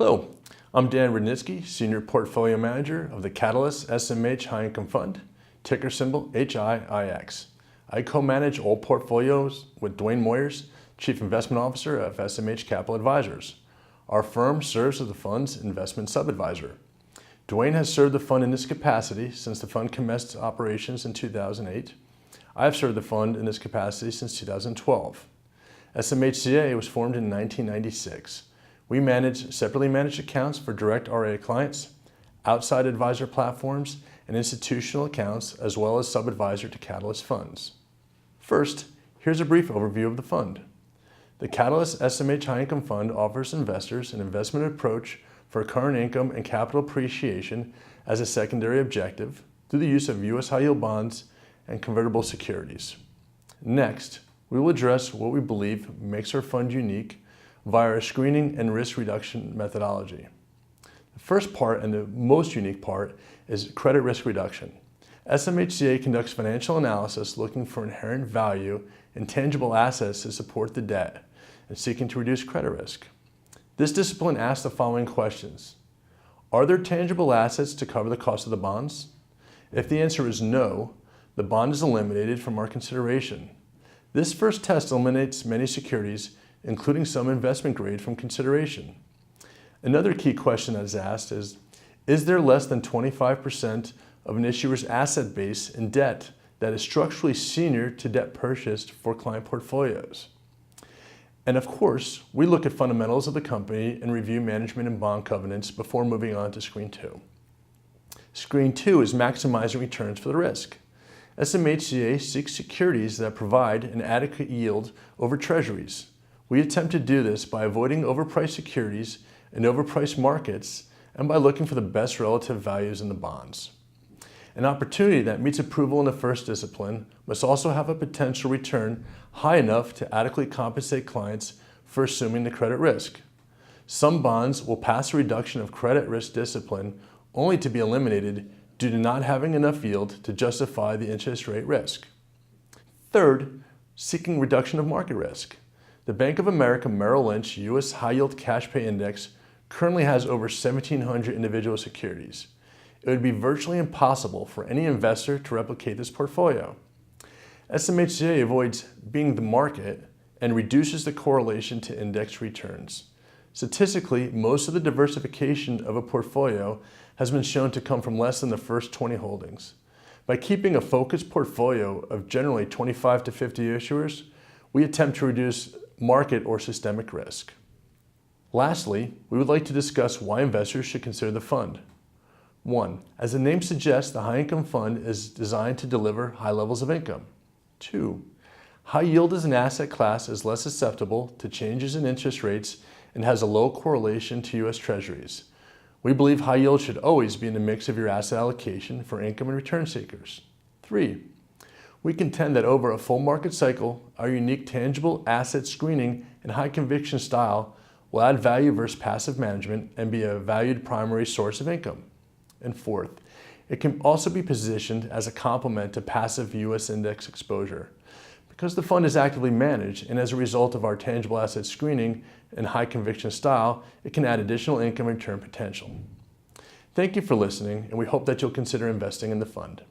Hello, I'm Dan Rudnitsky, Senior Portfolio Manager of the Catalyst SMH High Income Fund, ticker symbol HIIX. I co-manage all portfolios with Dwayne Moyers, Chief Investment Officer of SMH Capital Advisors. Our firm serves as the fund's investment sub-advisor. Dwayne has served the fund in this capacity since the fund commenced operations in 2008. I have served the fund in this capacity since 2012. SMHCA was formed in 1996. We manage separately managed accounts for direct RIA clients, outside advisor platforms, and institutional accounts, as well as sub-advisor to Catalyst funds. First, here's a brief overview of the fund. The Catalyst SMH High Income Fund offers investors an investment approach for current income and capital appreciation as a secondary objective through the use of U.S. high-yield bonds and convertible securities. Next, we will address what we believe makes our fund unique via our screening and risk reduction methodology. The first part and the most unique part is credit risk reduction. SMHCA conducts financial analysis looking for inherent value in tangible assets to support the debt and seeking to reduce credit risk. This discipline asks the following questions. Are there tangible assets to cover the cost of the bonds? If the answer is no, the bond is eliminated from our consideration. This first test eliminates many securities, including some investment grade, from consideration. Another key question that is asked is there less than 25% of an issuer's asset base in debt that is structurally senior to debt purchased for client portfolios? And of course, we look at fundamentals of the company and review management and bond covenants before moving on to Screen 2. Screen 2 is maximizing returns for the risk. SMHCA seeks securities that provide an adequate yield over treasuries. We attempt to do this by avoiding overpriced securities and overpriced markets and by looking for the best relative values in the bonds. An opportunity that meets approval in the first discipline must also have a potential return high enough to adequately compensate clients for assuming the credit risk. Some bonds will pass a reduction of credit risk discipline only to be eliminated due to not having enough yield to justify the interest rate risk. Third, seeking reduction of market risk. The Bank of America Merrill Lynch U.S. High Yield Cash Pay Index currently has over 1,700 individual securities. It would be virtually impossible for any investor to replicate this portfolio. SMHCA avoids being the market and reduces the correlation to index returns. Statistically, most of the diversification of a portfolio has been shown to come from less than the first 20 holdings. By keeping a focused portfolio of generally 25 to 50 issuers, we attempt to reduce market or systemic risk. Lastly, we would like to discuss why investors should consider the fund. 1. As the name suggests, the High Income Fund is designed to deliver high levels of income. 2. High yield as an asset class is less susceptible to changes in interest rates and has a low correlation to U.S. Treasuries. We believe high yield should always be in the mix of your asset allocation for income and return seekers. 3. We contend that over a full market cycle, our unique tangible asset screening and high conviction style will add value versus passive management and be a valued primary source of income. And 4th, it can also be positioned as a complement to passive U.S. index exposure. Because the fund is actively managed and as a result of our tangible asset screening and high conviction style, it can add additional income and return potential. Thank you for listening, and we hope that you'll consider investing in the fund.